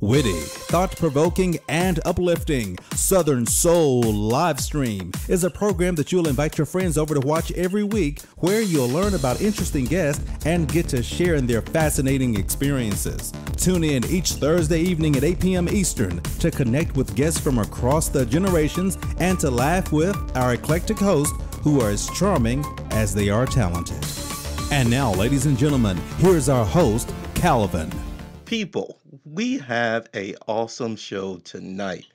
Witty, thought-provoking, and uplifting, Southern Soul Live Stream is a program that you'll invite your friends over to watch every week, where you'll learn about interesting guests and get to share in their fascinating experiences. Tune in each Thursday evening at 8 p.m. Eastern to connect with guests from across the generations and to laugh with our eclectic hosts who are as charming as they are talented. And now, ladies and gentlemen, here's our host, Calvin. People, we have an awesome show tonight.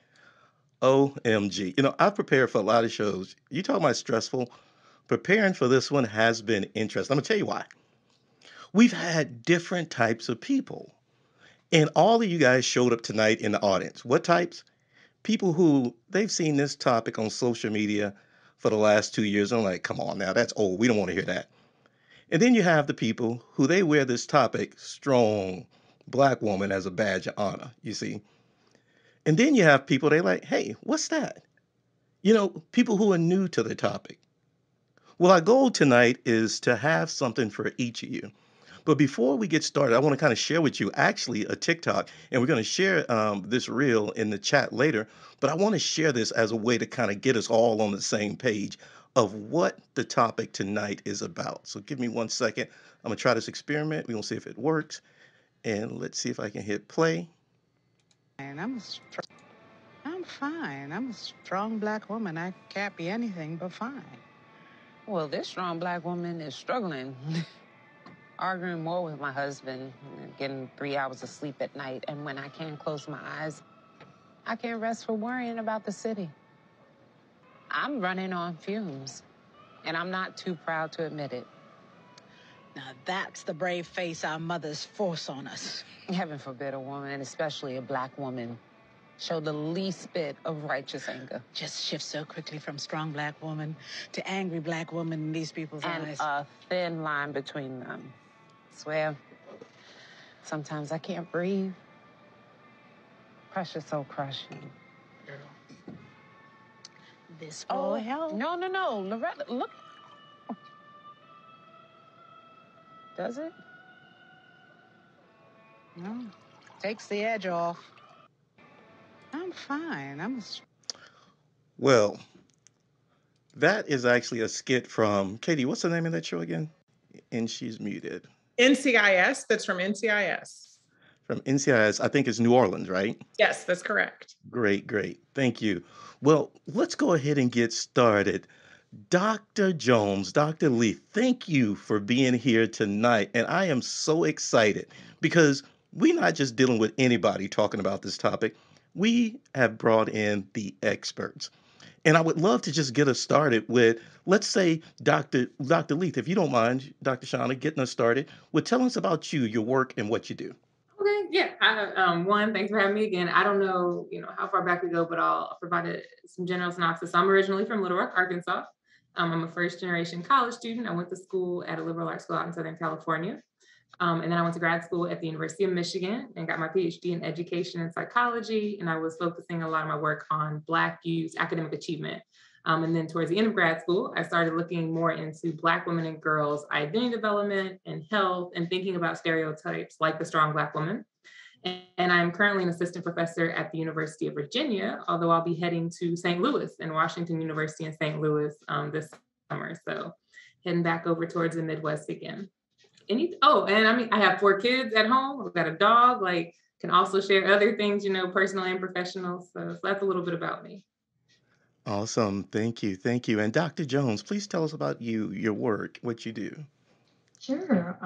OMG. I've prepared for a lot of shows. You talking about stressful? Preparing for this one has been interesting. I'm going to tell you why. We've had different types of people. And all of you guys showed up tonight in the audience. What types? People who they've seen this topic on social media for the last 2 years. I'm like, come on now, that's old. We don't want to hear that. And then you have the people who they wear this topic, strong Black woman, as a badge of honor, you see. And then you have people, they like, hey, what's that? People who are new to the topic. Well, our goal tonight is to have something for each of you. But before we get started, I want to kind of share with you actually a TikTok, and we're going to share this reel in the chat later. But I want to share this as a way to kind of get us all on the same page of what the topic tonight is about. So give me 1 second. I'm going to try this experiment. We're going to see if it works. And let's see if I can hit play. And I'm fine. I'm a strong Black woman. I can't be anything but fine. Well, this strong Black woman is struggling. Arguing more with my husband, getting 3 hours of sleep at night. And when I can't close my eyes, I can't rest for worrying about the city. I'm running on fumes, and I'm not too proud to admit it. Now that's the brave face our mothers force on us. Heaven forbid a woman, especially a Black woman, show the least bit of righteous anger. Just shift so quickly from strong Black woman to angry Black woman in these people's eyes. And a thin line between them. I swear, sometimes I can't breathe. Pressure's so crushing. Girl. This will help. No, Loretta, look. Does it? No, takes the edge off. I'm fine. Well, that is actually a skit from, Katie, what's the name of that show again? And she's muted. NCIS, that's from NCIS. From NCIS, I think it's New Orleans, right? Yes, that's correct. Great. Thank you. Well, let's go ahead and get started. Dr. Jones, Dr. Leath, thank you for being here tonight. And I am so excited because we're not just dealing with anybody talking about this topic. We have brought in the experts. And I would love to just get us started with, let's say, Dr. Leath, if you don't mind, Dr. Seanna, getting us started with telling us about you, your work, and what you do. Okay, yeah. One, thanks for having me again. I don't know, how far back we go, but I'll provide some general synopsis. I'm originally from Little Rock, Arkansas. I'm a first-generation college student. I went to school at a liberal arts school out in Southern California. And then I went to grad school at the University of Michigan and got my PhD in education and psychology. And I was focusing a lot of my work on Black youth academic achievement. And then towards the end of grad school, I started looking more into Black women and girls' identity development and health and thinking about stereotypes like the strong Black woman. And I'm currently an assistant professor at the University of Virginia, although I'll be heading to St. Louis and Washington University in St. Louis this summer. So heading back over towards the Midwest again. And I have 4 kids at home. I've got a dog, can also share other things, personal and professional. So that's a little bit about me. Awesome. Thank you. And Dr. Jones, please tell us about you, your work, what you do. Sure.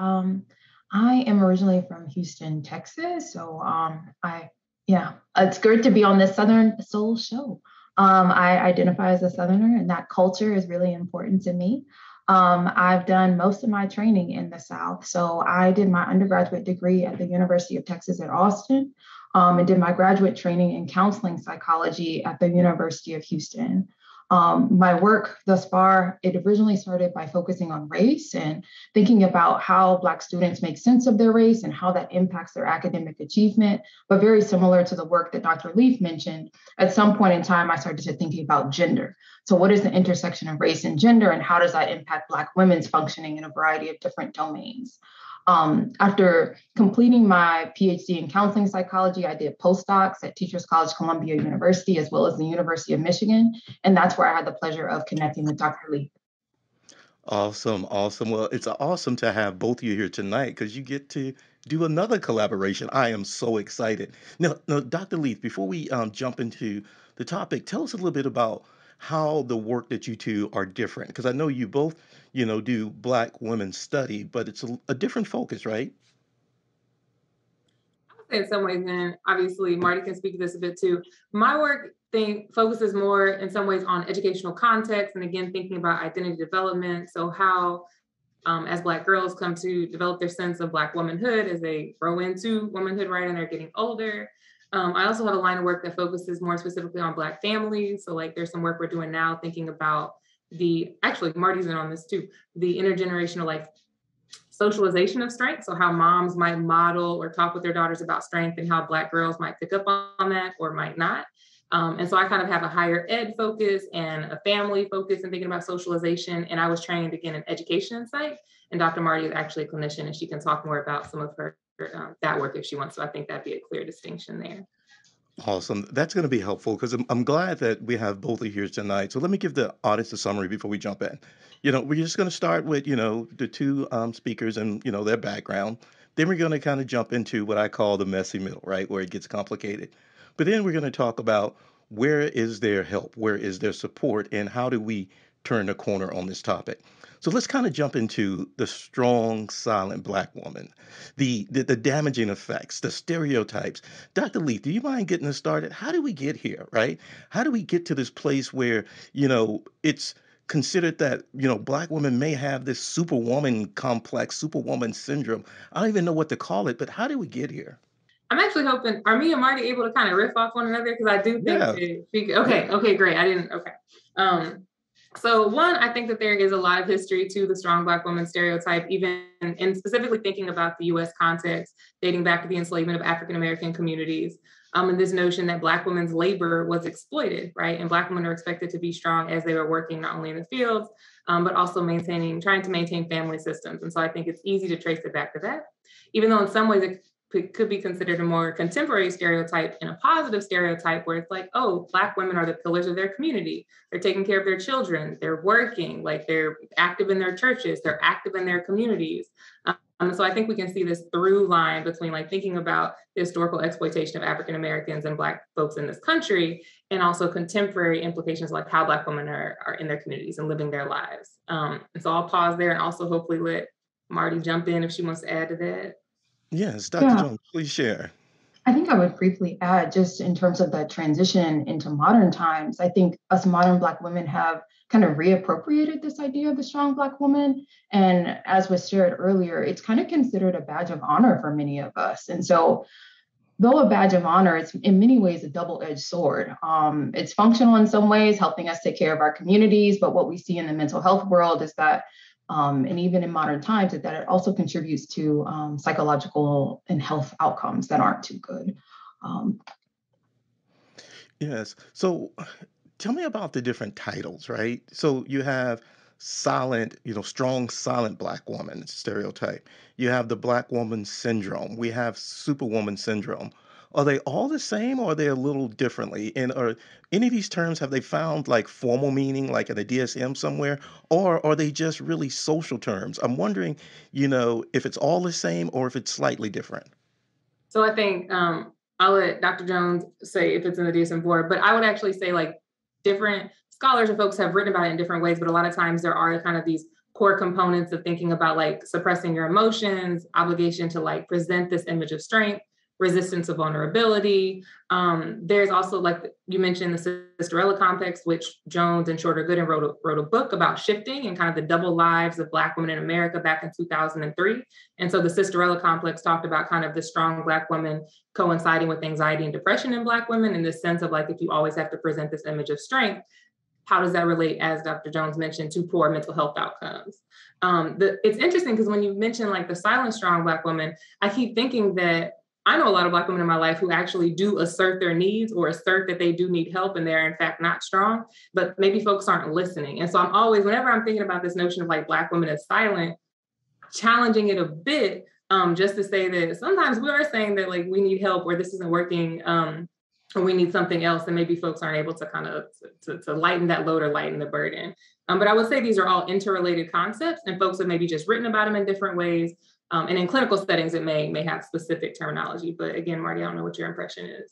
I am originally from Houston, Texas. So it's great to be on this Southern Soul show. I identify as a Southerner, and that culture is really important to me. I've done most of my training in the South. So I did my undergraduate degree at the University of Texas at Austin, and did my graduate training in counseling psychology at the University of Houston. My work thus far, it originally started by focusing on race and thinking about how Black students make sense of their race and how that impacts their academic achievement. But very similar to the work that Dr. Leath mentioned, at some point in time, I started to thinking about gender. So what is the intersection of race and gender, and how does that impact Black women's functioning in a variety of different domains? After completing my PhD in counseling psychology, I did postdocs at Teachers College Columbia University, as well as the University of Michigan. And that's where I had the pleasure of connecting with Dr. Leath. Awesome, awesome. Well, it's awesome to have both of you here tonight because you get to do another collaboration. I am so excited. Now, Dr. Leath, before we jump into the topic, tell us a little bit about how the work that you two are different. Because I know you both, do Black women study, but it's a different focus, right? In some ways, and obviously Marty can speak to this a bit too. My work focuses more in some ways on educational context, and again, thinking about identity development. So how, as Black girls come to develop their sense of Black womanhood as they grow into womanhood, right, and they're getting older. I also have a line of work that focuses more specifically on Black families. So like there's some work we're doing now thinking about actually Marty's in on this too, the intergenerational like socialization of strength. So how moms might model or talk with their daughters about strength and how Black girls might pick up on that or might not. And so I kind of have a higher ed focus and a family focus in thinking about socialization. And I was trained again in education and psych. And Dr. Marty is actually a clinician and she can talk more about some of her that work if she wants. So I think that'd be a clear distinction there. Awesome. That's going to be helpful because I'm glad that we have both of you here tonight. So let me give the audience a summary before we jump in. We're just going to start with, the two speakers and, their background. Then we're going to kind of jump into what I call the messy middle, right, where it gets complicated. But then we're going to talk about where is their help, where is their support, and how do we turn the corner on this topic. So let's kind of jump into the strong, silent Black woman, the damaging effects, the stereotypes. Dr. Leath, do you mind getting us started? How do we get here, right? How do we get to this place where, it's considered that, Black women may have this superwoman complex, superwoman syndrome. I don't even know what to call it, but how do we get here? I'm actually hoping, are me and Marty able to kind of riff off one another? Because I do think okay, great. So one, I think that there is a lot of history to the strong Black woman stereotype, even and specifically thinking about the US context, dating back to the enslavement of African-American communities. And this notion that Black women's labor was exploited, right? And Black women are expected to be strong as they were working not only in the fields, but also trying to maintain family systems. And so I think it's easy to trace it back to that, even though in some ways it could be considered a more contemporary stereotype and a positive stereotype where it's like, oh, Black women are the pillars of their community. They're taking care of their children. They're working, like they're active in their churches. They're active in their communities. So I think we can see this through line between like thinking about the historical exploitation of African Americans and Black folks in this country, and also contemporary implications like how Black women are in their communities and living their lives. And so I'll pause there and also hopefully let Marty jump in if she wants to add to that. Yes, Dr. Jones, please share. I think I would briefly add, just in terms of the transition into modern times, I think us modern Black women have kind of reappropriated this idea of the strong Black woman. And as was shared earlier, it's kind of considered a badge of honor for many of us. And so though a badge of honor, it's in many ways a double-edged sword. It's functional in some ways, helping us take care of our communities. But what we see in the mental health world is that and even in modern times, that it also contributes to psychological and health outcomes that aren't too good. Yes. So tell me about the different titles, right? So you have silent, strong, silent Black woman stereotype. You have the Black woman syndrome. We have superwoman syndrome. Are they all the same or are they a little differently? And are any of these terms, have they found like formal meaning, like in the DSM somewhere, or are they just really social terms? I'm wondering, if it's all the same or if it's slightly different. So I think I'll let Dr. Jones say if it's in the DSM-4, but I would actually say like different scholars or folks have written about it in different ways, but a lot of times there are kind of these core components of thinking about like suppressing your emotions, obligation to like present this image of strength, resistance of vulnerability. There's also, like you mentioned, the Sisterella complex, which Jones and Shorter Gooden wrote a book about shifting and kind of the double lives of Black women in America back in 2003. And so the Sisterella complex talked about kind of the strong Black woman coinciding with anxiety and depression in Black women, in the sense of like, if you always have to present this image of strength, how does that relate, as Dr. Jones mentioned, to poor mental health outcomes? It's interesting because when you mention like the silent strong Black woman, I keep thinking that I know a lot of Black women in my life who actually do assert their needs or assert that they do need help and they're in fact not strong, but maybe folks aren't listening. And so I'm always, whenever I'm thinking about this notion of like Black women as silent, challenging it a bit just to say that sometimes we are saying that like we need help or this isn't working, or we need something else, and maybe folks aren't able to kind of to lighten that load or lighten the burden. But I would say these are all interrelated concepts, and folks have maybe just written about them in different ways. And in clinical settings, it may have specific terminology. But again, Marty, I don't know what your impression is.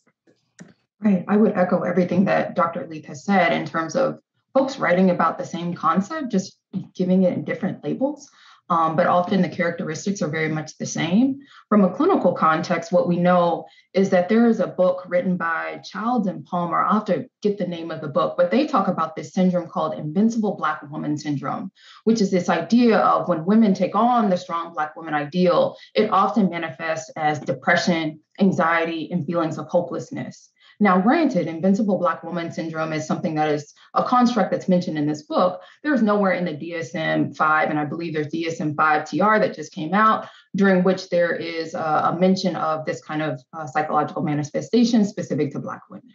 Right. I would echo everything that Dr. Leath has said in terms of folks writing about the same concept, just giving it different labels. But often the characteristics are very much the same. From a clinical context, what we know is that there is a book written by Childs and Palmer. I'll have to get the name of the book, but they talk about this syndrome called Invincible Black Woman Syndrome, which is this idea of when women take on the strong Black woman ideal, it often manifests as depression, anxiety, and feelings of hopelessness. Now, granted, Invincible Black Woman Syndrome is something that is a construct that's mentioned in this book. There's nowhere in the DSM-5, and I believe there's DSM-5-TR that just came out, during which there is a mention of this kind of psychological manifestation specific to Black women.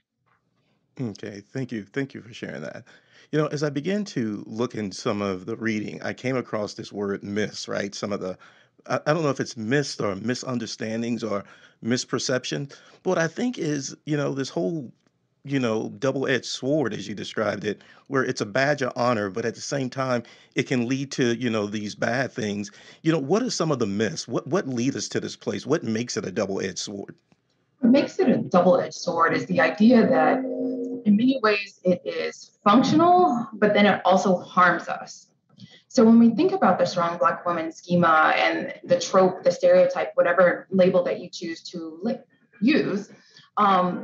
Okay, thank you. Thank you for sharing that. As I began to look in some of the reading, I came across this word miss, right? Some of the, I don't know if it's missed or misunderstandings or misperception, but what I think is, this whole, double-edged sword, as you described it, where it's a badge of honor, but at the same time, it can lead to, these bad things. What are some of the myths? What lead us to this place? What makes it a double-edged sword? What makes it a double-edged sword is the idea that in many ways it is functional, but then it also harms us. So when we think about the strong Black woman schema and the trope, the stereotype, whatever label that you choose to use,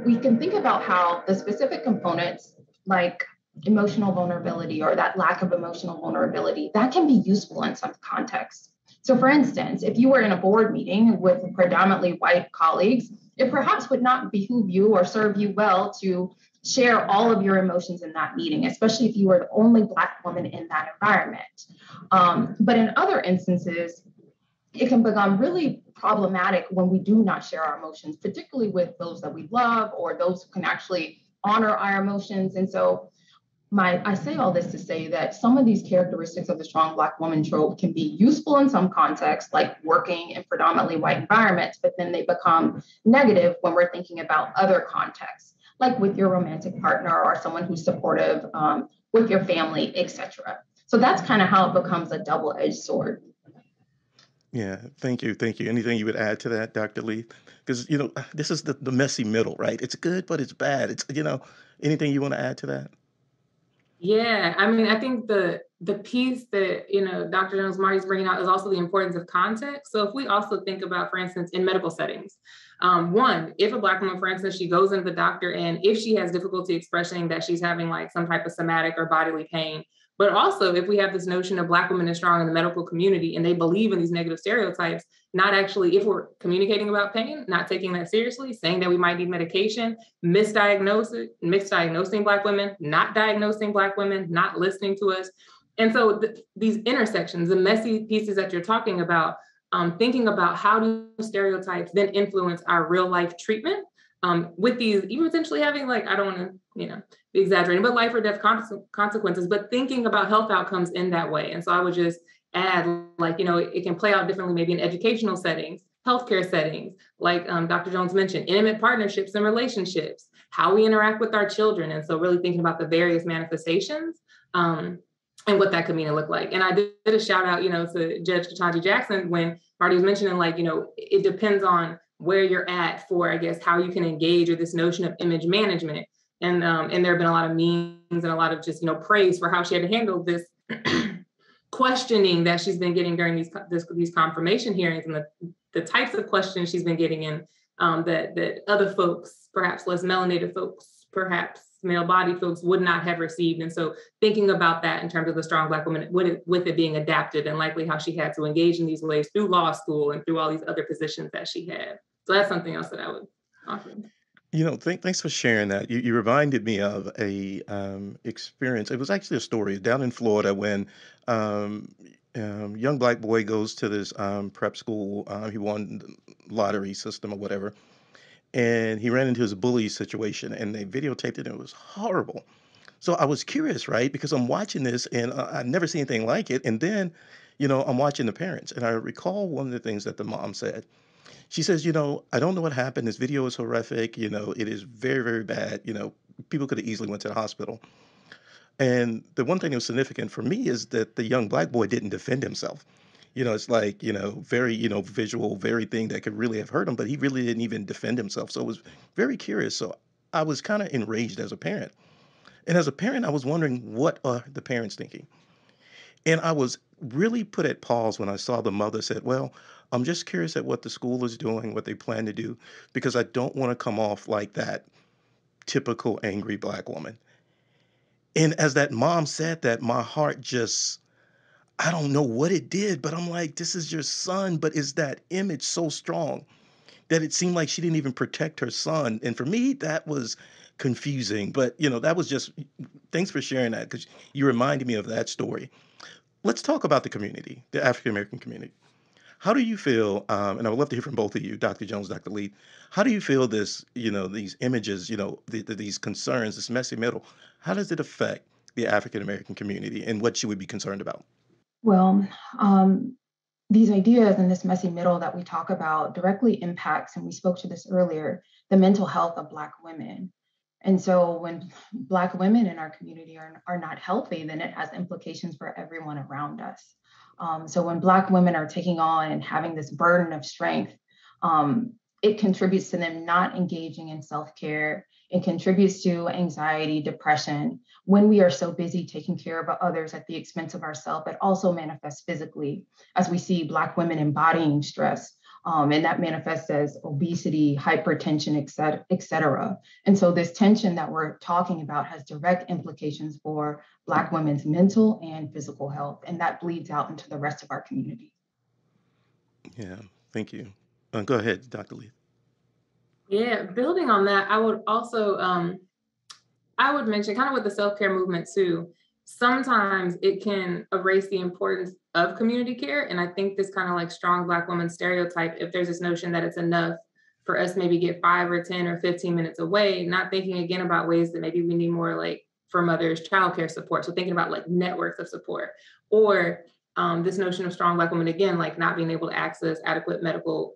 we can think about how the specific components like emotional vulnerability or that lack of emotional vulnerability, that can be useful in some contexts. So for instance, if you were in a board meeting with predominantly white colleagues, it perhaps would not behoove you or serve you well to share all of your emotions in that meeting, especially if you were the only Black woman in that environment. But in other instances, it can become really problematic when we do not share our emotions, particularly with those that we love or those who can actually honor our emotions. And so I say all this to say that some of these characteristics of the strong Black woman trope can be useful in some contexts, like working in predominantly white environments, but then they become negative when we're thinking about other contexts, like with your romantic partner or someone who's supportive with your family, etc. So that's kind of how it becomes a double-edged sword. Yeah, thank you. Thank you. Anything you would add to that, Dr. Leath? Because, this is the messy middle, right? It's good, but it's bad. It's, anything you want to add to that? Yeah, I mean, I think the piece that, Dr. Jones, Marty's bringing out is also the importance of context. So if we also think about, for instance, in medical settings, one, if a Black woman, for instance, she goes into the doctor and if she has difficulty expressing that she's having like some type of somatic or bodily pain, but also if we have this notion of Black women are strong in the medical community and they believe in these negative stereotypes, not actually, if we're communicating about pain, not taking that seriously, saying that we might need medication, misdiagnosing Black women, not diagnosing Black women, not listening to us. And so these intersections, the messy pieces that you're talking about, thinking about how do stereotypes then influence our real life treatment with these, even potentially having like, I don't want to, be exaggerating, but life or death consequences, but thinking about health outcomes in that way. And so I would just add, like, it can play out differently, maybe in educational settings, healthcare settings, like Dr. Jones mentioned, intimate partnerships and relationships, how we interact with our children. And so really thinking about the various manifestations and what that could mean and look like. And I did a shout out, to Judge Ketanji Jackson when Marty was mentioning, like, it depends on where you're at for, I guess, how you can engage with this notion of image management. And there have been a lot of memes and a lot of just, praise for how she had to handle this questioning that she's been getting during these confirmation hearings and the types of questions she's been getting in that other folks, perhaps less melanated folks, perhaps male-bodied folks would not have received. And so thinking about that in terms of the strong Black woman, with it being adapted and likely how she had to engage in these ways through law school and through all these other positions that she had. So that's something else that I would offer. Thanks for sharing that. You reminded me of a experience. It was actually a story down in Florida when young Black boy goes to this prep school. He won the lottery system or whatever, and he ran into his bully situation, and they videotaped it, and it was horrible. So I was curious, right? Because I'm watching this, and I've never seen anything like it. And then, I'm watching the parents, and I recall one of the things that the mom said. She says, I don't know what happened. This video is horrific. It is very, very bad. People could have easily went to the hospital. And the one thing that was significant for me is that the young black boy didn't defend himself. It's like, very, visual, very thing that could really have hurt him, but he really didn't even defend himself. So it was very curious. So I was kind of enraged as a parent. And as a parent, I was wondering, what are the parents thinking? And I was really put at pause when I saw the mother said, well, I'm just curious at what the school is doing, what they plan to do, because I don't want to come off like that typical angry black woman. And as that mom said that, my heart just, I don't know what it did, but I'm like, this is your son. But is that image so strong that it seemed like she didn't even protect her son? And for me, that was confusing. But, that was just, thanks for sharing that, because you reminded me of that story. Let's talk about the community, the African American community. How do you feel, and I would love to hear from both of you, Dr. Jones, Dr. Leath, how do you feel this, these images, these concerns, this messy middle, how does it affect the African American community and what you would be concerned about? Well, these ideas and this messy middle that we talk about directly impacts, and we spoke to this earlier, the mental health of Black women. And so when Black women in our community are not healthy, then it has implications for everyone around us. So when Black women are taking on and having this burden of strength, it contributes to them not engaging in self-care. It contributes to anxiety, depression. When we are so busy taking care of others at the expense of ourselves, it also manifests physically as we see Black women embodying stress. And that manifests as obesity, hypertension, et cetera. And so this tension that we're talking about has direct implications for Black women's mental and physical health, and that bleeds out into the rest of our community. Yeah, thank you. Go ahead, Dr. Leath. Yeah, building on that, I would also, I would mention kind of with the self-care movement too, sometimes it can erase the importance of community care. And I think this kind of like strong Black woman stereotype, if there's this notion that it's enough for us maybe get 5 or 10 or 15 minutes away, not thinking again about ways that maybe we need more like for mothers, childcare support. So thinking about like networks of support, or this notion of strong Black women, again, like not being able to access adequate medical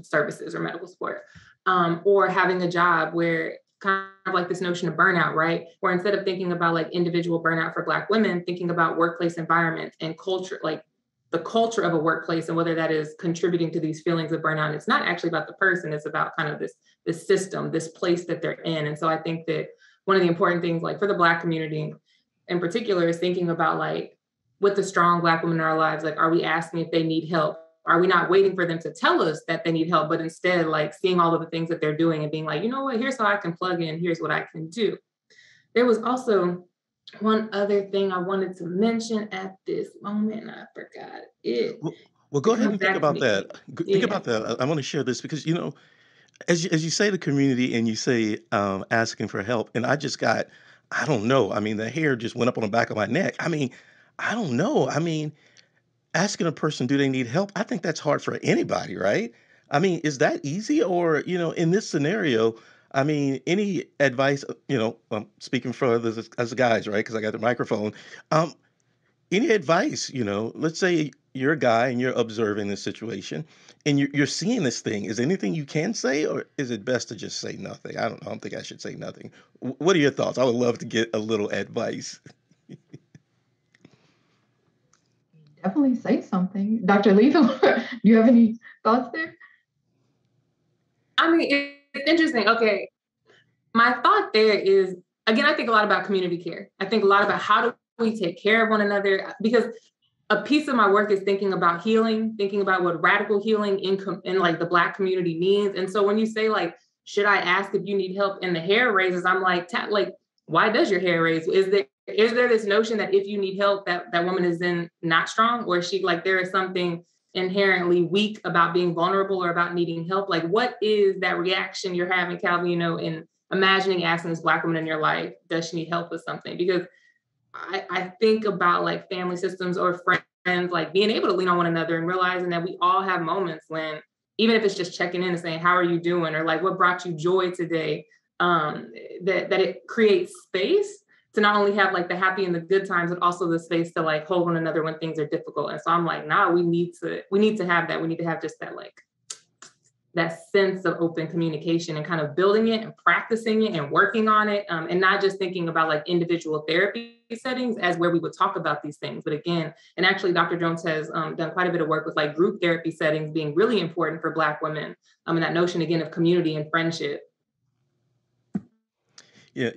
services or medical support, or having a job where kind of like this notion of burnout, right? Where instead of thinking about like individual burnout for Black women, thinking about workplace environment and culture, like the culture of a workplace and whether that is contributing to these feelings of burnout. It's not actually about the person, it's about kind of this system, this place that they're in. And so I think that one of the important things, like for the Black community in particular, is thinking about like with the strong Black women in our lives, like, are we asking if they need help? Are we not waiting for them to tell us that they need help, but instead like seeing all of the things that they're doing and being like, you know what, here's how I can plug in, here's what I can do. There was also one other thing I wanted to mention at this moment, and I forgot it. Well, go ahead and think about that. Think about that. I want to share this because, as you say the community and you say asking for help, and I just got, I don't know. I mean, the hair just went up on the back of my neck. I mean, I don't know. I mean, asking a person, do they need help? I think that's hard for anybody, right? I mean, is that easy? Or, in this scenario, I mean, any advice, I'm speaking for others as guys, right? Because I got the microphone. Any advice, let's say you're a guy and you're observing this situation and you're seeing this thing. Is there anything you can say, or is it best to just say nothing? I don't know. I don't think I should say nothing. What are your thoughts? I would love to get a little advice. Definitely say something. Dr. Leath, do you have any thoughts there? I mean, it's interesting. Okay. My thought there is, again, I think a lot about community care. I think a lot about how do we take care of one another, because a piece of my work is thinking about healing, thinking about what radical healing in like the Black community means. And so when you say like, should I ask if you need help in the hair raises? I'm like, why does your hair raise? Is there this notion that if you need help, that woman is then not strong, or is she like, there is something inherently weak about being vulnerable or about needing help? Like, what is that reaction you're having, Calvin, in imagining asking this Black woman in your life, does she need help with something? Because I think about like family systems or friends, like being able to lean on one another and realizing that we all have moments when, even if it's just checking in and saying, how are you doing? Or like, what brought you joy today? That it creates space to not only have like the happy and the good times, but also the space to like hold one another when things are difficult. And so I'm like, nah, we need to have that. We need to have just that, like, that sense of open communication and kind of building it and practicing it and working on it, and not just thinking about like individual therapy settings as where we would talk about these things. But again, and actually Dr. Jones has done quite a bit of work with like group therapy settings being really important for Black women, and that notion again of community and friendship. Yeah,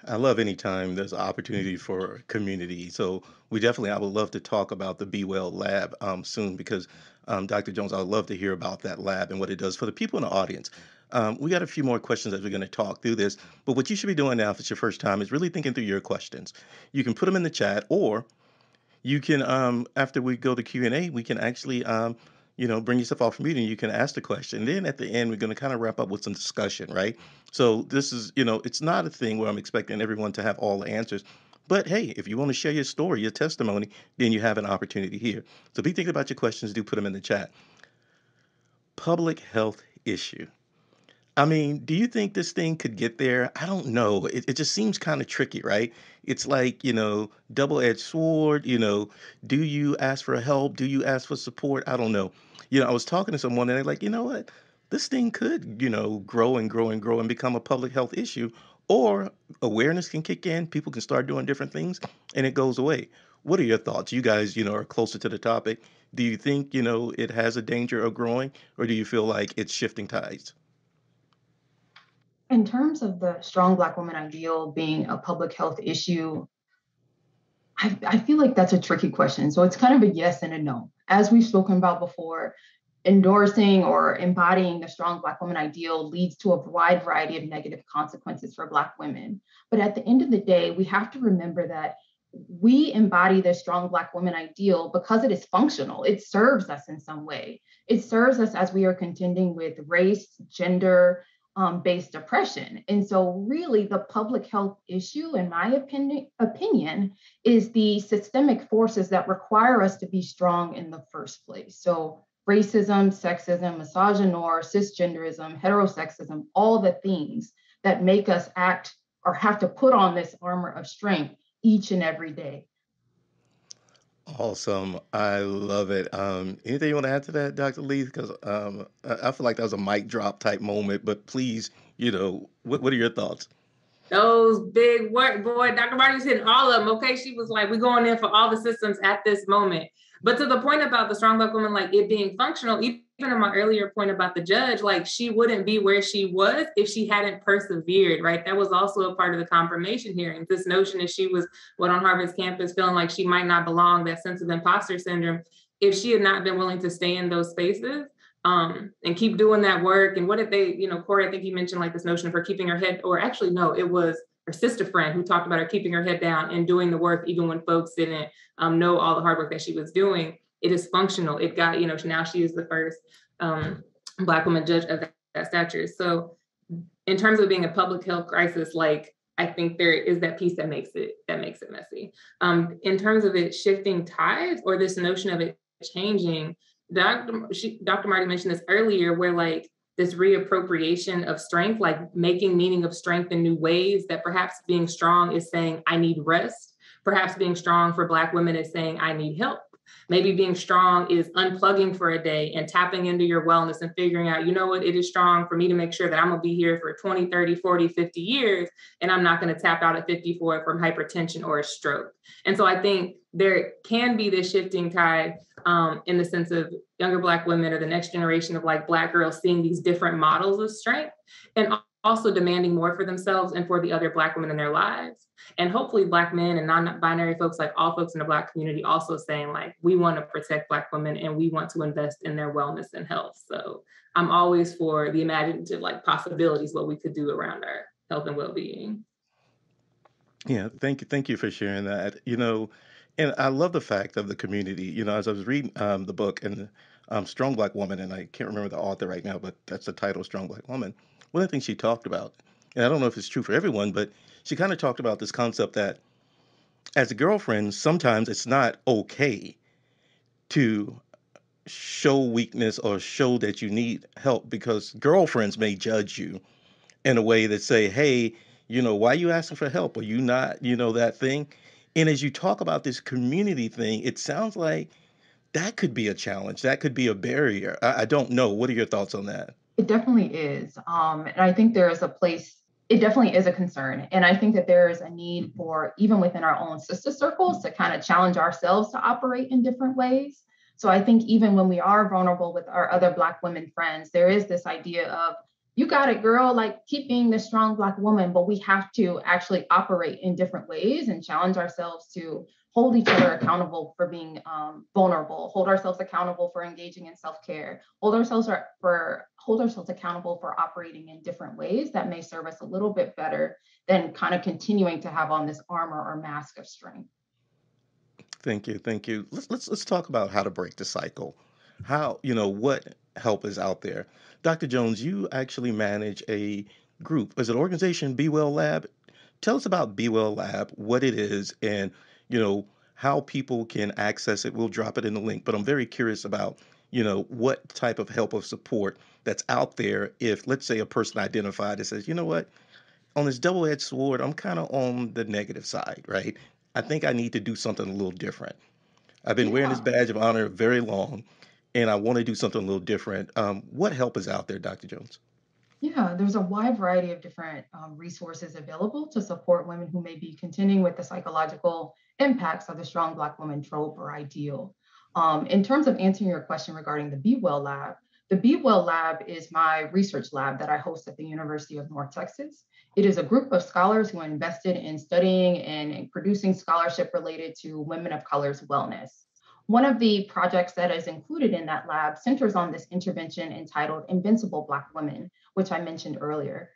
I love any time there's an opportunity for community. So I would love to talk about the Be Well Lab soon because Dr. Jones, I would love to hear about that lab and what it does for the people in the audience. We got a few more questions as we're going to talk through this, but what you should be doing now, if it's your first time, is really thinking through your questions. You can put them in the chat, or you can after we go to Q&A, we can actually bring yourself off mute and you can ask the question. Then at the end, we're going to kind of wrap up with some discussion, right? So this is, it's not a thing where I'm expecting everyone to have all the answers. But hey, if you want to share your story, your testimony, then you have an opportunity here. So be thinking about your questions, do put them in the chat. Public health issue. I mean, do you think this thing could get there? I don't know. It just seems kind of tricky, right? It's like, double-edged sword, do you ask for help? Do you ask for support? I don't know. I was talking to someone and they're like, you know what? This thing could, grow and grow and grow and become a public health issue, or awareness can kick in, people can start doing different things and it goes away. What are your thoughts? You guys, are closer to the topic. Do you think, it has a danger of growing, or do you feel like it's shifting tides? In terms of the strong Black woman ideal being a public health issue, I feel like that's a tricky question. So it's kind of a yes and a no. As we've spoken about before, endorsing or embodying the strong Black woman ideal leads to a wide variety of negative consequences for Black women. But at the end of the day, we have to remember that we embody the strong Black woman ideal because it is functional. It serves us in some way. It serves us as we are contending with race, gender, based oppression. And so really the public health issue, in my opinion, is the systemic forces that require us to be strong in the first place. So racism, sexism, misogynoir, cisgenderism, heterosexism, all the things that make us act or have to put on this armor of strength each and every day. Awesome. I love it. Anything you want to add to that, Dr. Leath? Because I feel like that was a mic drop type moment, but please, what are your thoughts? Those big work, boy, Dr. Martin's hitting all of them. Okay. She was like, we're going in for all the systems at this moment. But to the point about the strong Black woman, like it being functional, even in my earlier point about the judge, like she wouldn't be where she was if she hadn't persevered, right? That was also a part of the confirmation hearing. This notion that she was on Harvard's campus feeling like she might not belong, that sense of imposter syndrome, if she had not been willing to stay in those spaces, and keep doing that work. And what did they, Corey, I think you mentioned like this notion of her keeping her head, or actually, no, it was her sister friend who talked about her keeping her head down and doing the work, even when folks didn't know all the hard work that she was doing. It is functional. It got, now she is the first Black woman judge of that stature. So in terms of being a public health crisis, like I think there is that piece that makes it messy. In terms of it shifting tides or this notion of it changing, Dr. Marty mentioned this earlier, where like this reappropriation of strength, like making meaning of strength in new ways, that perhaps being strong is saying, I need rest. Perhaps being strong for Black women is saying, I need help. Maybe being strong is unplugging for a day and tapping into your wellness and figuring out, what, it is strong for me to make sure that I'm going to be here for 20, 30, 40, 50 years, and I'm not going to tap out at 54 from hypertension or a stroke. And so I think there can be this shifting tide in the sense of younger Black women or the next generation of like Black girls seeing these different models of strength and also demanding more for themselves and for the other Black women in their lives. And hopefully Black men and non-binary folks, like all folks in the Black community, also saying like, we want to protect Black women and we want to invest in their wellness and health. So I'm always for the imaginative like possibilities, what we could do around our health and well-being. Yeah, thank you for sharing that. And I love the fact of the community. As I was reading the book and Strong Black Woman, and I can't remember the author right now, but that's the title, Strong Black Woman. One of the things she talked about, and I don't know if it's true for everyone, but she kind of talked about this concept that as a girlfriend, sometimes it's not okay to show weakness or show that you need help because girlfriends may judge you in a way that say, hey, Why are you asking for help? Are you not, that thing? And as you talk about this community thing, it sounds like that could be a challenge. That could be a barrier. I don't know. What are your thoughts on that? It definitely is. And I think there is a place, it definitely is a concern. And I think that there is a need for, even within our own sister circles, to kind of challenge ourselves to operate in different ways. So I think even when we are vulnerable with our other Black women friends, there is this idea of, you got it, girl, like keep being the strong Black woman, but we have to actually operate in different ways and challenge ourselves to hold each other accountable for being vulnerable, hold ourselves accountable for engaging in self-care, hold ourselves accountable for operating in different ways that may serve us a little bit better than kind of continuing to have on this armor or mask of strength. Thank you. Thank you. Let's talk about how to break the cycle. How, what help is out there. Dr. Jones, you actually manage a group. Is it organization Be Well Lab? Tell us about Be Well Lab, what it is, and how people can access it. We'll drop it in the link, but I'm very curious about what type of help or support that's out there if, let's say, a person identified that says, you know what, on this double-edged sword, I'm kind of on the negative side, right? I think I need to do something a little different. I've been wearing this Yeah. badge of honor very long, and I want to do something a little different. What help is out there, Dr. Jones? Yeah, there's a wide variety of different resources available to support women who may be contending with the psychological impacts of the strong Black woman trope or ideal. In terms of answering your question regarding the Be Well Lab, the Be Well Lab is my research lab that I host at the University of North Texas. It is a group of scholars who are invested in studying and producing scholarship related to women of color's wellness. One of the projects that is included in that lab centers on this intervention entitled Invincible Black Women, which I mentioned earlier.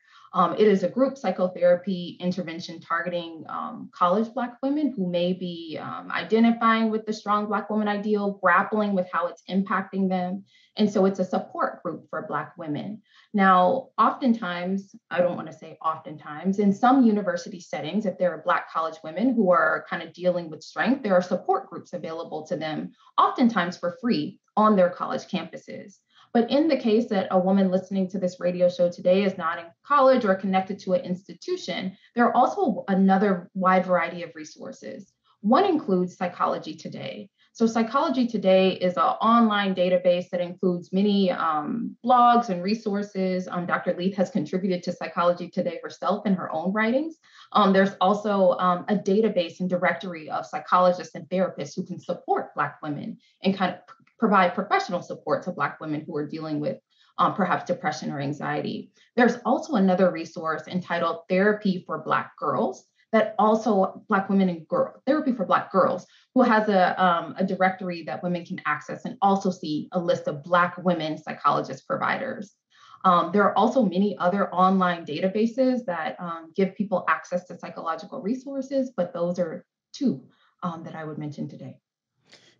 It is a group psychotherapy intervention targeting college Black women who may be identifying with the strong Black woman ideal, grappling with how it's impacting them. And so it's a support group for Black women. Now, oftentimes, I don't want to say oftentimes, in some university settings, if there are Black college women who are kind of dealing with strength, there are support groups available to them, oftentimes for free on their college campuses. But in the case that a woman listening to this radio show today is not in college or connected to an institution, there are also another wide variety of resources. One includes Psychology Today. So Psychology Today is an online database that includes many blogs and resources. Dr. Leath has contributed to Psychology Today herself in her own writings. There's also a database and directory of psychologists and therapists who can support Black women and kind of provide professional support to Black women who are dealing with perhaps depression or anxiety. There's also another resource entitled Therapy for Black Girls, that also Black women and Therapy for Black Girls, who has a directory that women can access and also see a list of Black women psychologist providers. There are also many other online databases that give people access to psychological resources, but those are two that I would mention today.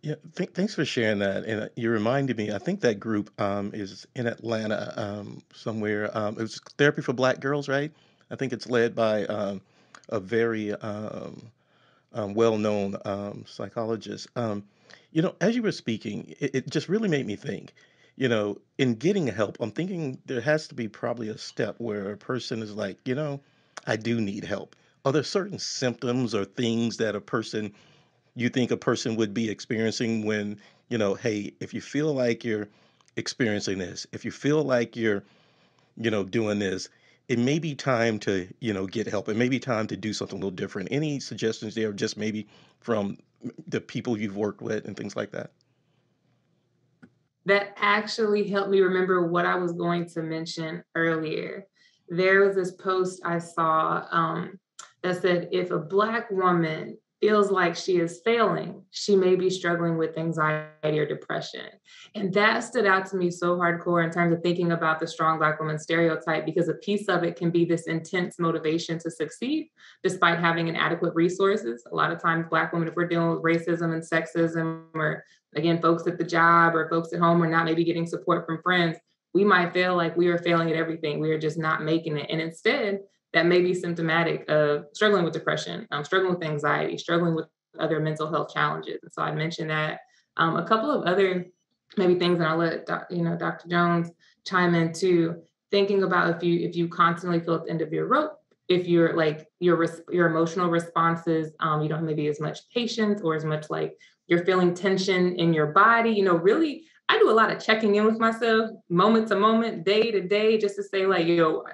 Yeah, thanks for sharing that. And you reminded me, I think that group is in Atlanta somewhere. It was Therapy for Black Girls, right? I think it's led by a very well-known psychologist. As you were speaking, it just really made me think, in getting help, I'm thinking there has to be probably a step where a person is like, I do need help. Are there certain symptoms or things that you think a person would be experiencing when, hey, if you feel like you're experiencing this, if you feel like you're, doing this, it may be time to, get help. It may be time to do something a little different. Any suggestions there, just maybe from the people you've worked with and things like that? That actually helped me remember what I was going to mention earlier. There was this post I saw that said, if a Black woman feels like she is failing, she may be struggling with anxiety or depression. And that stood out to me so hardcore in terms of thinking about the strong Black woman stereotype, because a piece of it can be this intense motivation to succeed despite having inadequate resources. A lot of times Black women, if we're dealing with racism and sexism, or again, folks at the job or folks at home are not maybe getting support from friends, we might feel like we are failing at everything. We are just not making it. And instead, that may be symptomatic of struggling with depression, struggling with anxiety, struggling with other mental health challenges. And so I mentioned that. A couple of other maybe things, and I'll let Dr. Jones chime in too. Thinking about if you constantly feel at the end of your rope, if you're like your emotional responses, you don't have maybe as much patience or as much like you're feeling tension in your body, you know, really, I do a lot of checking in with myself moment to moment, day to day, just to say like, you know,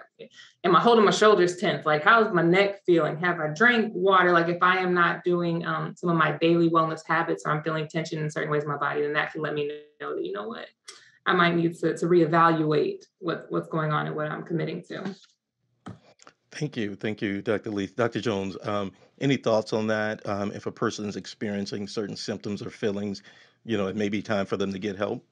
am I holding my shoulders tense? Like, how's my neck feeling? Have I drank water? Like if I am not doing some of my daily wellness habits, or I'm feeling tension in certain ways in my body, then that can let me know that, you know what, I might need to reevaluate what's going on and what I'm committing to. Thank you, Dr. Leath. Dr. Jones, any thoughts on that? If a person is experiencing certain symptoms or feelings, you know, it may be time for them to get help.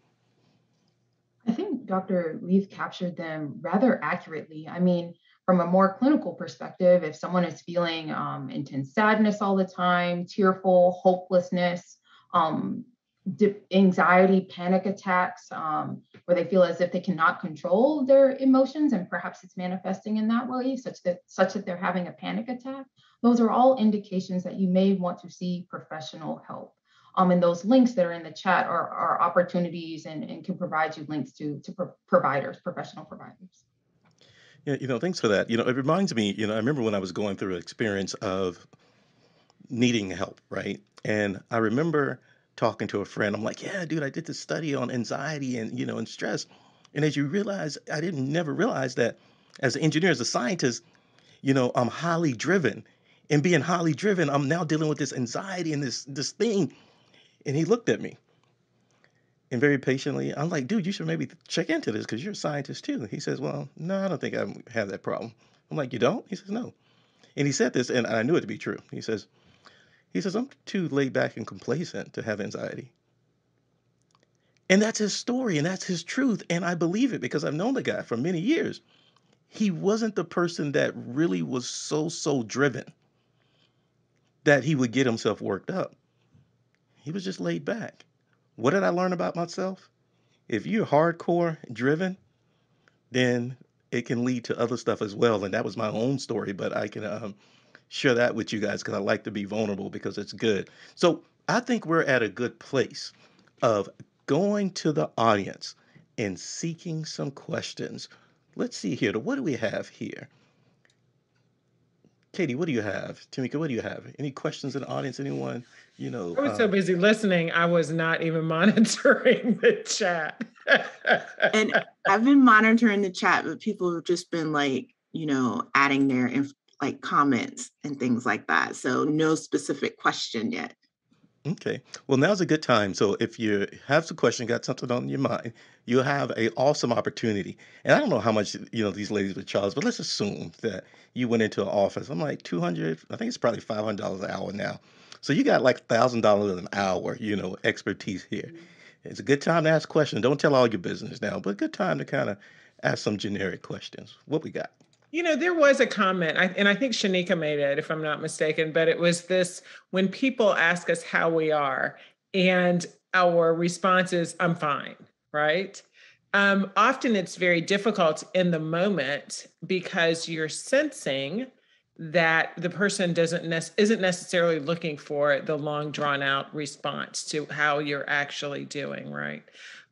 I think Dr. Leath captured them rather accurately. I mean, from a more clinical perspective, if someone is feeling intense sadness all the time, tearful, hopelessness, um, anxiety, panic attacks, where they feel as if they cannot control their emotions, and perhaps it's manifesting in that way, such that they're having a panic attack, those are all indications that you may want to see professional help. And those links that are in the chat are opportunities and can provide you links to providers, professional providers. Yeah, you know, thanks for that. You know, it reminds me, you know, I remember when I was going through an experience of needing help, right? And I remember talking to a friend. I'm like, yeah, dude, I did this study on anxiety and, you know, and stress. And as you realize, I didn't never realize that as an engineer, as a scientist, you know, I'm highly driven. And being highly driven, I'm now dealing with this anxiety and this thing. And he looked at me and very patiently, I'm like, dude, you should maybe check into this because you're a scientist too. He says, well, no, I don't think I have that problem. I'm like, you don't? He says, no. And he said this, and I knew it to be true. He says, I'm too laid back and complacent to have anxiety. And that's his story and that's his truth. And I believe it because I've known the guy for many years. He wasn't the person that really was so driven that he would get himself worked up. He was just laid back. What did I learn about myself? If you're hardcore driven, then it can lead to other stuff as well. And that was my own story, but I can share that with you guys because I like to be vulnerable because it's good. So I think we're at a good place of going to the audience and seeking some questions. Let's see here. What do we have here? Katie, what do you have? Tamika, what do you have? Any questions in the audience? Anyone? You know, I was so busy listening, I was not even monitoring the chat. And I've been monitoring the chat, but people have just been like, you know, adding their like comments and things like that. So no specific question yet. Okay. Well, now's a good time. So if you have some question, got something on your mind, you'll have an awesome opportunity. And I don't know how much, you know, these ladies would charge, but let's assume that you went into an office. I'm like 200, I think it's probably $500 an hour now. So you got like $1,000 an hour, you know, expertise here. It's a good time to ask questions. Don't tell all your business now, but good time to kind of ask some generic questions. What we got? You know, there was a comment, and I think Shanika made it, if I'm not mistaken, but it was this: when people ask us how we are, and our response is, I'm fine, right? Often it's very difficult in the moment because you're sensing that the person isn't necessarily looking for the long drawn out response to how you're actually doing, right?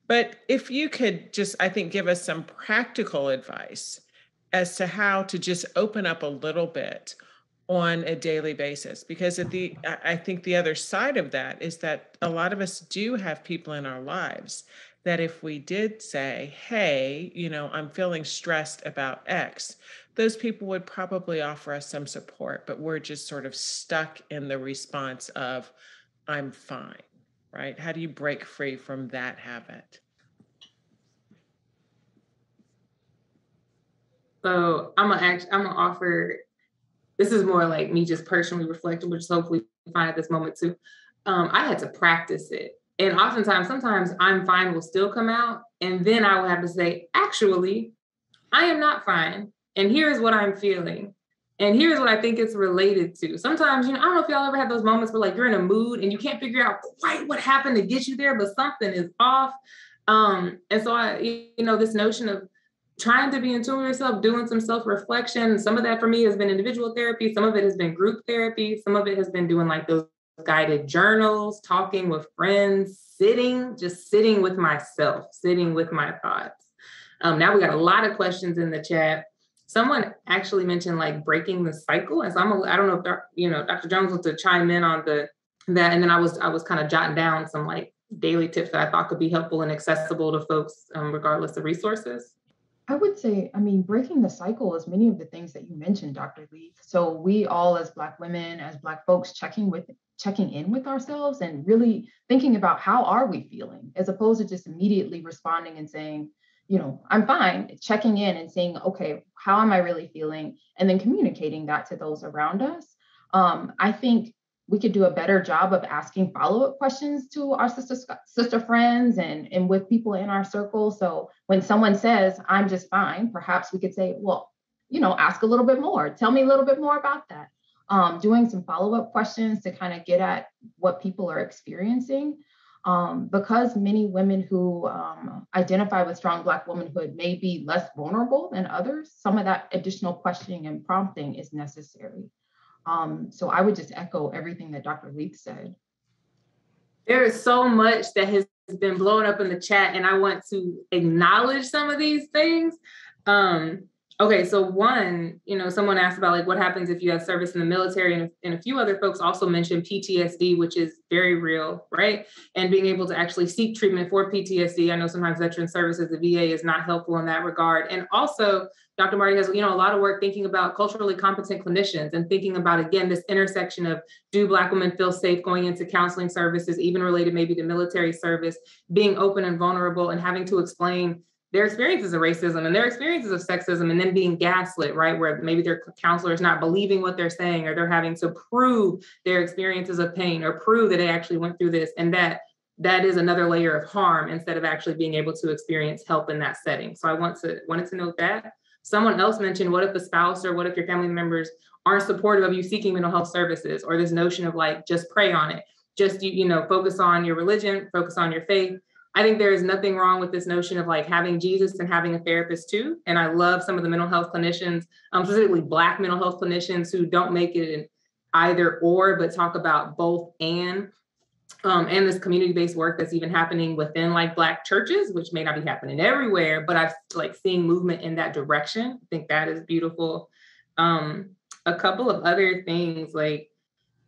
But if you could just, I think, give us some practical advice as to how to just open up a little bit on a daily basis. Because I think the other side of that is that a lot of us do have people in our lives that if we did say, hey, you know, I'm feeling stressed about X, those people would probably offer us some support, but we're just sort of stuck in the response of, I'm fine, right? How do you break free from that habit? So I'm gonna offer, this is more like me just personally reflecting, which is hopefully fine at this moment too. I had to practice it. And sometimes I'm fine will still come out. And then I will have to say, actually, I am not fine. And here's what I'm feeling. And here's what I think it's related to. Sometimes, you know, I don't know if y'all ever had those moments where like you're in a mood and you can't figure out quite what happened to get you there, but something is off. And so this notion of trying to be in tune with yourself, doing some self-reflection. Some of that for me has been individual therapy. Some of it has been group therapy. Some of it has been doing like those guided journals, talking with friends, just sitting with myself, sitting with my thoughts. Now we got a lot of questions in the chat. Someone actually mentioned like breaking the cycle. And so I don't know if Dr. Jones wants to chime in on that. And then I was kind of jotting down some like daily tips that I thought could be helpful and accessible to folks, regardless of resources. I would say, breaking the cycle is many of the things that you mentioned, Dr. Leath. So we all, as Black women, as Black folks, checking in with ourselves and really thinking about how are we feeling, as opposed to just immediately responding and saying, I'm fine, checking in and saying, okay, how am I really feeling? And then communicating that to those around us. I think we could do a better job of asking follow-up questions to our sister friends and with people in our circle. So when someone says, I'm just fine, perhaps we could say, well, ask a little bit more. Tell me a little bit more about that. Doing some follow-up questions to kind of get at what people are experiencing. Because many women who identify with strong Black womanhood may be less vulnerable than others, some of that additional questioning and prompting is necessary. So I would just echo everything that Dr. Leath said. There is so much that has been blowing up in the chat, and I want to acknowledge some of these things. Okay, so one, someone asked about like what happens if you have service in the military, and a few other folks also mentioned PTSD, which is very real, right? And being able to actually seek treatment for PTSD. I know sometimes veteran services, the VA is not helpful in that regard. And also, Dr. Marty has, a lot of work thinking about culturally competent clinicians and thinking about, again, this intersection of do Black women feel safe going into counseling services, even related maybe to military service, being open and vulnerable and having to explain their experiences of racism and their experiences of sexism, and then being gaslit, right? Where maybe their counselor is not believing what they're saying, or they're having to prove their experiences of pain or prove that they actually went through this. And that is another layer of harm instead of actually being able to experience help in that setting. So I wanted to note that. Someone else mentioned, what if the spouse or what if your family members aren't supportive of you seeking mental health services, or this notion of like, just pray on it. Just, focus on your religion, focus on your faith. I think there is nothing wrong with this notion of like having Jesus and having a therapist too. And I love some of the mental health clinicians, specifically Black mental health clinicians, who don't make it an either or, but talk about both and this community-based work that's even happening within like Black churches, which may not be happening everywhere, but I've like seeing movement in that direction. I think that is beautiful. A couple of other things, like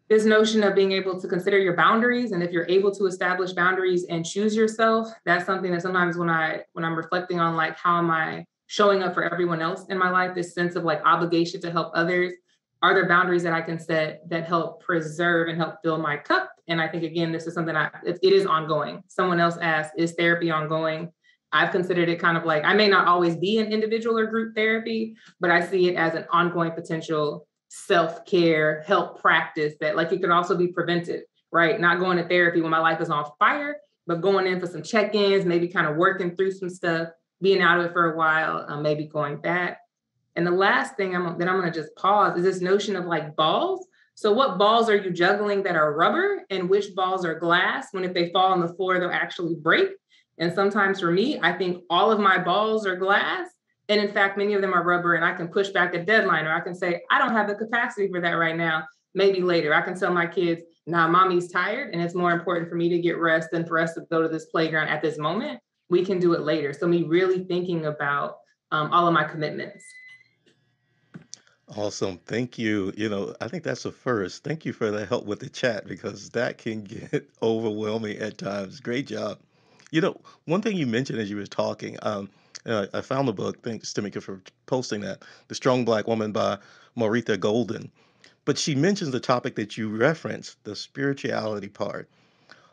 this notion of being able to consider your boundaries. And if you're able to establish boundaries and choose yourself, that's something that sometimes when I'm reflecting on like, how am I showing up for everyone else in my life, this sense of like obligation to help others, are there boundaries that I can set that help preserve and help fill my cup? And I think, again, this is something it is ongoing. Someone else asked, is therapy ongoing? I've considered it kind of like, I may not always be in individual or group therapy, but I see it as an ongoing potential self-care help practice that like it could also be preventive, right? Not going to therapy when my life is on fire, but going in for some check-ins, maybe kind of working through some stuff, being out of it for a while, maybe going back. And the last thing I'm going to just pause is this notion of like balls. So what balls are you juggling that are rubber, and which balls are glass, when if they fall on the floor, they'll actually break? And sometimes for me, I think all of my balls are glass. And in fact, many of them are rubber, and I can push back a deadline, or I can say, I don't have the capacity for that right now, maybe later. I can tell my kids, nah, mommy's tired, and it's more important for me to get rest than for us to go to this playground at this moment. We can do it later. So me really thinking about all of my commitments. Awesome. Thank you. I think that's a first. Thank you for the help with the chat, because that can get overwhelming at times. Great job. One thing you mentioned as you were talking, I found the book, thanks Tamika for posting that, The Strong Black Woman by Martha Golden. But she mentions the topic that you referenced, the spirituality part.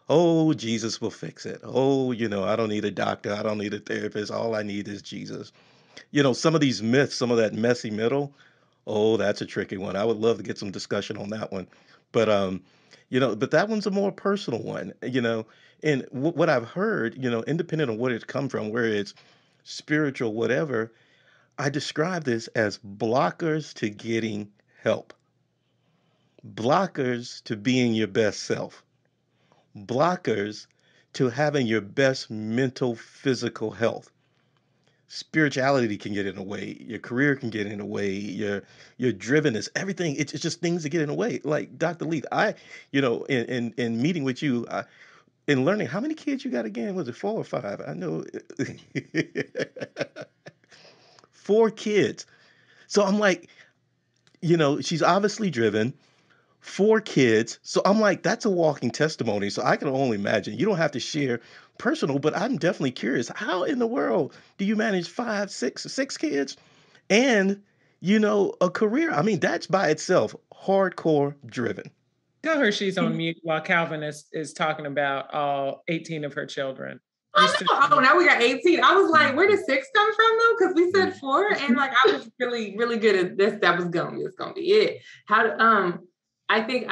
Oh, Jesus will fix it. Oh, I don't need a doctor. I don't need a therapist. All I need is Jesus. Some of these myths, some of that messy middle, oh, that's a tricky one. I would love to get some discussion on that one. But, but that one's a more personal one, and what I've heard, independent of what it's come from, where it's spiritual, whatever, I describe this as blockers to getting help, blockers to being your best self, blockers to having your best mental, physical health. Spirituality can get in the way. Your career can get in the way. Your drivenness, everything. It's just things that get in the way. Like Dr. Leath, in meeting with you, in learning, how many kids you got again? Was it 4 or 5? I know 4 kids. So I'm like, she's obviously driven, 4 kids. So I'm like, that's a walking testimony. So I can only imagine. You don't have to share personal, but I'm definitely curious. How in the world do you manage 5, 6 kids and, a career? I mean, that's by itself hardcore driven. Tell her she's on mute while Calvin is talking about all 18 of her children. I know. Oh, now we got 18. I was like, where did 6 come from though? Because we said 4, and like I was really, really good at this. That was gonna be it. I think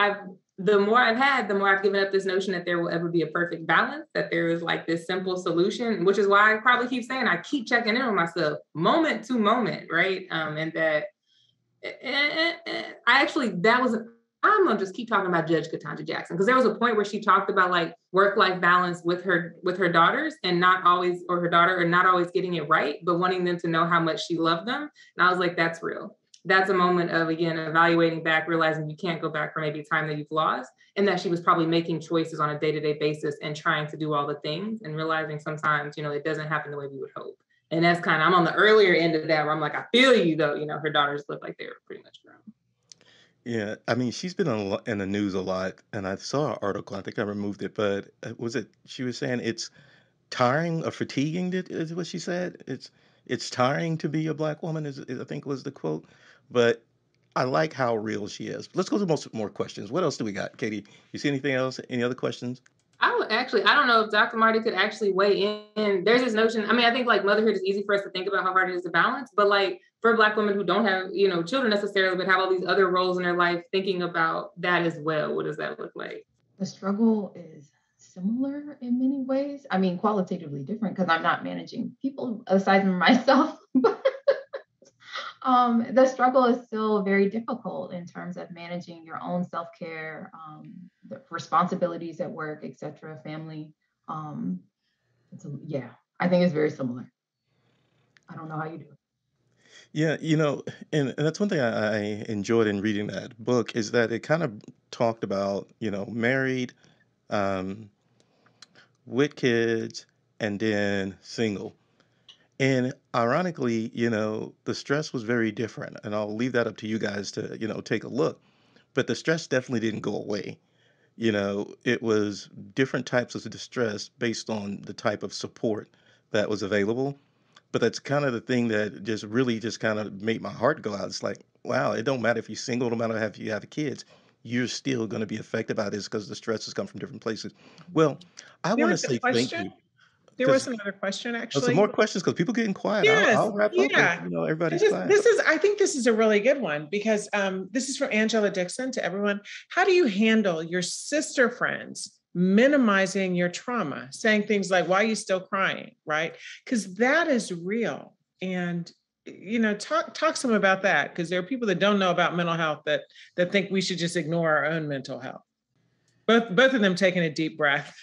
the more I've had, the more I've given up this notion that there will ever be a perfect balance, that there is like this simple solution, which is why I probably keep saying I keep checking in with myself moment to moment, right? And that I'm gonna just keep talking about Judge Ketanji Jackson, because there was a point where she talked about like work-life balance with her daughters and not always getting it right, but wanting them to know how much she loved them. And I was like, that's real. That's a moment of, again, evaluating back, realizing you can't go back for maybe time that you've lost, and that she was probably making choices on a day-to-day basis and trying to do all the things and realizing sometimes, it doesn't happen the way we would hope. And that's I'm on the earlier end of that where I'm like, I feel you though, her daughters look like they were pretty much grown. Yeah, I mean, she's been in the news a lot, and I saw an article. I think I removed it, but she was saying it's tiring or fatiguing, is what she said. It's tiring to be a Black woman, I think was the quote. But I like how real she is. Let's go to more questions. What else do we got, Katie? You see anything else? Any other questions? I don't know if Dr. Marty could actually weigh in. There's this notion, I think like motherhood is easy for us to think about how hard it is to balance, but like for Black women who don't have, children necessarily, but have all these other roles in their life, thinking about that as well, what does that look like? The struggle is similar in many ways. Qualitatively different because I'm not managing people aside from myself, but the struggle is still very difficult in terms of managing your own self-care, the responsibilities at work, etc., family. I think it's very similar. I don't know how you do it. Yeah, and that's one thing I enjoyed in reading that book is that it kind of talked about, married, um, with kids, and then single. And ironically, the stress was very different. And I'll leave that up to you guys to, take a look. But the stress definitely didn't go away. It was different types of distress based on the type of support that was available. But that's kind of the thing that just really just kind of made my heart go out. It's like, wow, it don't matter if you're single, no matter if you have kids, you're still going to be affected by this because the stresses come from different places. Well, I want to say thank you. There was another question, actually. Some more questions because people getting quiet. Yes, I'll wrap up and, everybody's quiet. I think this is a really good one because this is from Angela Dixon to everyone. How do you handle your sister friends minimizing your trauma, saying things like, why are you still crying, right? Because that is real. And, talk to them about that, because there are people that don't know about mental health that think we should just ignore our own mental health. Both of them taking a deep breath.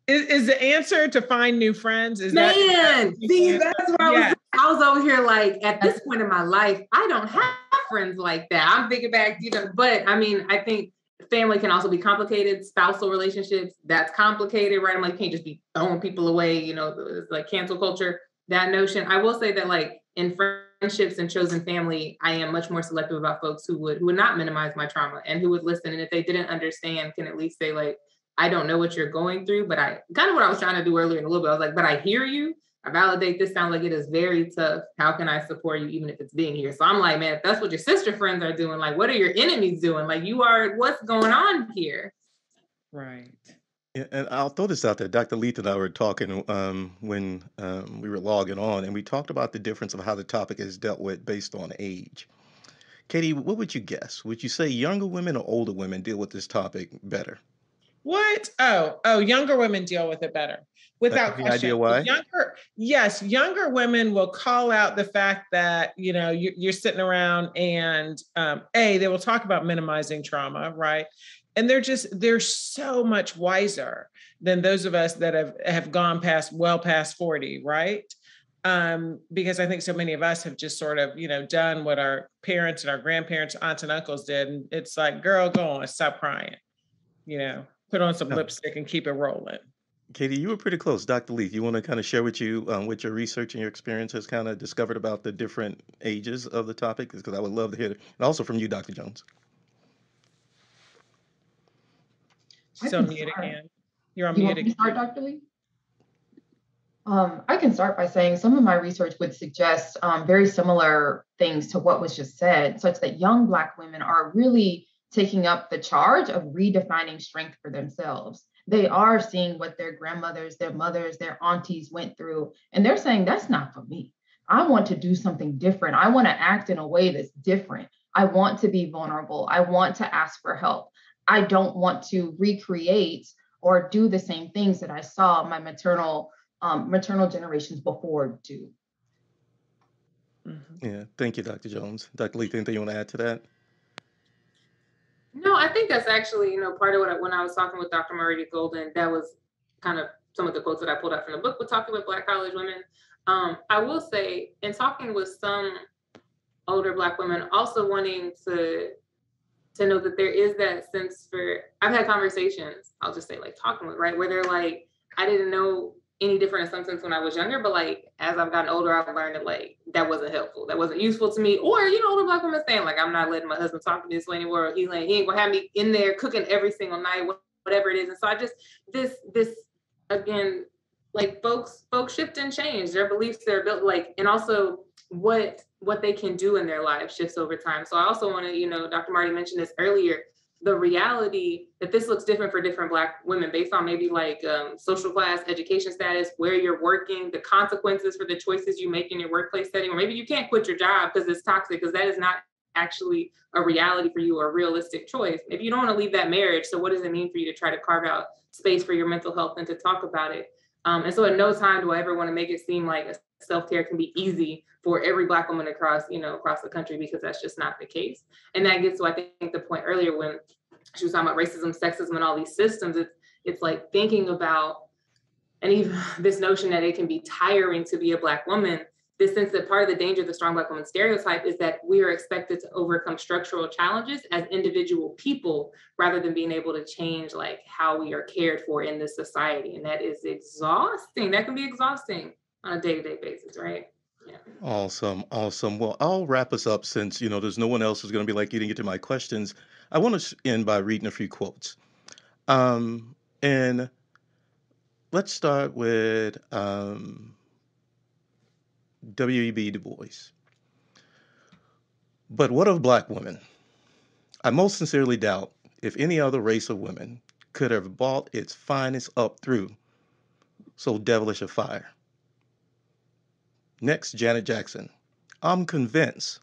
Is the answer to find new friends? See, that's why I was over here like, at this point in my life, I don't have friends like that. I'm thinking back, but I think family can also be complicated. Spousal relationships, that's complicated, right? I'm like, you can't just be throwing people away, it's like cancel culture, that notion. I will say that like in friendships and chosen family, I am much more selective about folks who would not minimize my trauma and who would listen. And if they didn't understand, can at least say like, I don't know what you're going through, but I kind of what I was trying to do earlier in a little bit. I was like, but I hear you. I validate this. Sounds like it is very tough. How can I support you even if it's being here? So I'm like, man, if that's what your sister friends are doing, like, what are your enemies doing? Like what's going on here? Right. Yeah, and I'll throw this out there. Dr. Leath and I were talking when we were logging on, and we talked about the difference of how the topic is dealt with based on age. Katie, what would you guess? Would you say younger women or older women deal with this topic better? What? Oh, younger women deal with it better. Without question. Any idea why? Younger women will call out the fact that, you're sitting around and they will talk about minimizing trauma, right? And they're so much wiser than those of us that have gone well past 40, right? Because I think so many of us have just sort of, done what our parents and our grandparents, aunts and uncles did. And it's like, girl, go on, stop crying, put on some lipstick and keep it rolling. Katie, you were pretty close. Dr. Leath, you want to kind of share what your research and your experience has kind of discovered about the different ages of the topic? Because I would love to hear it. And also from you, Dr. Jones. I She's can on mute start. again. You're on You mute want me to again. start, Dr. Lee? I can start by saying some of my research would suggest very similar things to what was just said, such that young Black women are really taking up the charge of redefining strength for themselves. They are seeing what their grandmothers, their mothers, their aunties went through, and they're saying, that's not for me. I want to do something different. I want to act in a way that's different. I want to be vulnerable. I want to ask for help. I don't want to recreate or do the same things that I saw my maternal generations before do. Yeah, thank you, Dr. Jones. Dr. Leath, anything you want to add to that? No, I think that's actually, part of when I was talking with Dr. Martinque Golden, that was kind of some of the quotes that I pulled out from the book with talking with Black college women. I will say, in talking with some older Black women, also wanting to know that there is that sense for, I've had conversations, I'll just say like talking with, right, where they're like, I didn't know any different in some sense when I was younger, but like as I've gotten older, I've learned that like that wasn't helpful, that wasn't useful to me. Or older Black women saying like, I'm not letting my husband talk to me this way anymore. He ain't gonna have me in there cooking every single night, whatever it is. And so I just this again, like folks shift and change their beliefs, their built like, and also what they can do in their lives shifts over time. So I also want to, Dr. Marty mentioned this earlier, the reality that this looks different for different Black women based on maybe like social class, education status, where you're working, the consequences for the choices you make in your workplace setting, or maybe you can't quit your job because it's toxic, because that is not actually a reality for you or a realistic choice. Maybe you don't want to leave that marriage. So what does it mean for you to try to carve out space for your mental health and to talk about it? And so at no time do I ever want to make it seem like self-care can be easy for every Black woman across the country, because that's just not the case. And that gets to, I think, the point earlier when she was talking about racism, sexism, and all these systems. It's like thinking about, and even this notion that it can be tiring to be a Black woman, this sense that part of the danger of the strong Black woman stereotype is that we are expected to overcome structural challenges as individual people rather than being able to change like how we are cared for in this society. And that is exhausting. That can be exhausting on a day-to-day basis, right? Yeah. Awesome, awesome. Well, I'll wrap us up since, there's no one else who's going to be like getting into my questions. I want to end by reading a few quotes. And let's start with W.E.B. Du Bois. But what of Black women? I most sincerely doubt if any other race of women could have brought its finest up through so devilish a fire. Next, Janet Jackson. I'm convinced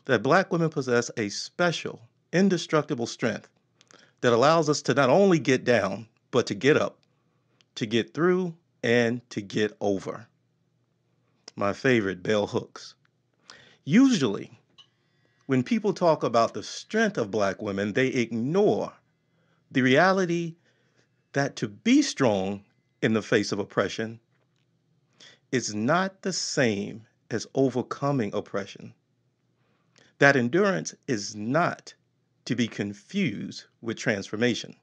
that Black women possess a special, indestructible strength that allows us to not only get down, but to get up, to get through, and to get over. My favorite, Bell Hooks. Usually, when people talk about the strength of Black women, they ignore the reality that to be strong in the face of oppression is not the same as overcoming oppression. That endurance is not to be confused with transformation.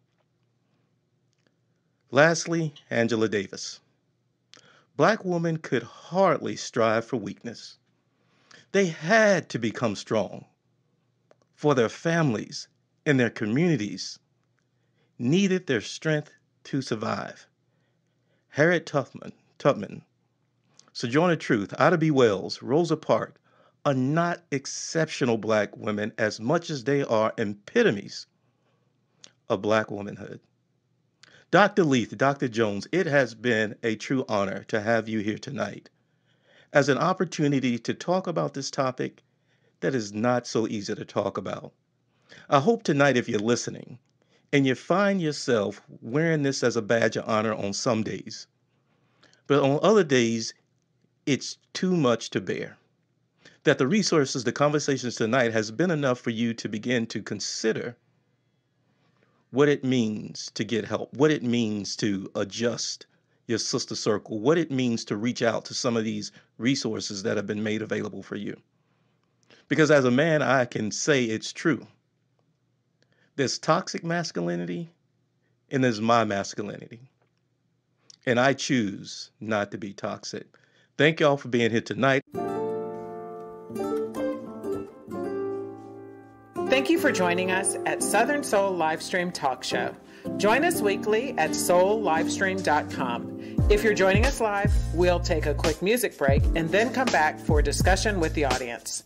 Lastly, Angela Davis. Black women could hardly strive for weakness. They had to become strong for their families and their communities needed their strength to survive. Harriet Tubman, Sojourner Truth, Ida B. Wells, Rosa Parks are not exceptional Black women as much as they are epitomes of Black womanhood. Dr. Leath, Dr. Jones, it has been a true honor to have you here tonight as an opportunity to talk about this topic that is not so easy to talk about. I hope tonight, if you're listening and you find yourself wearing this as a badge of honor on some days, but on other days, it's too much to bear, that the resources, the conversations tonight has been enough for you to begin to consider what it means to get help, what it means to adjust your sister circle, what it means to reach out to some of these resources that have been made available for you. Because as a man, I can say it's true. There's toxic masculinity and there's my masculinity. and I choose not to be toxic. Thank y'all for being here tonight. Thank you for joining us at Southern Soul Livestream Talk Show. Join us weekly at soullivestream.com. If you're joining us live, we'll take a quick music break and then come back for a discussion with the audience.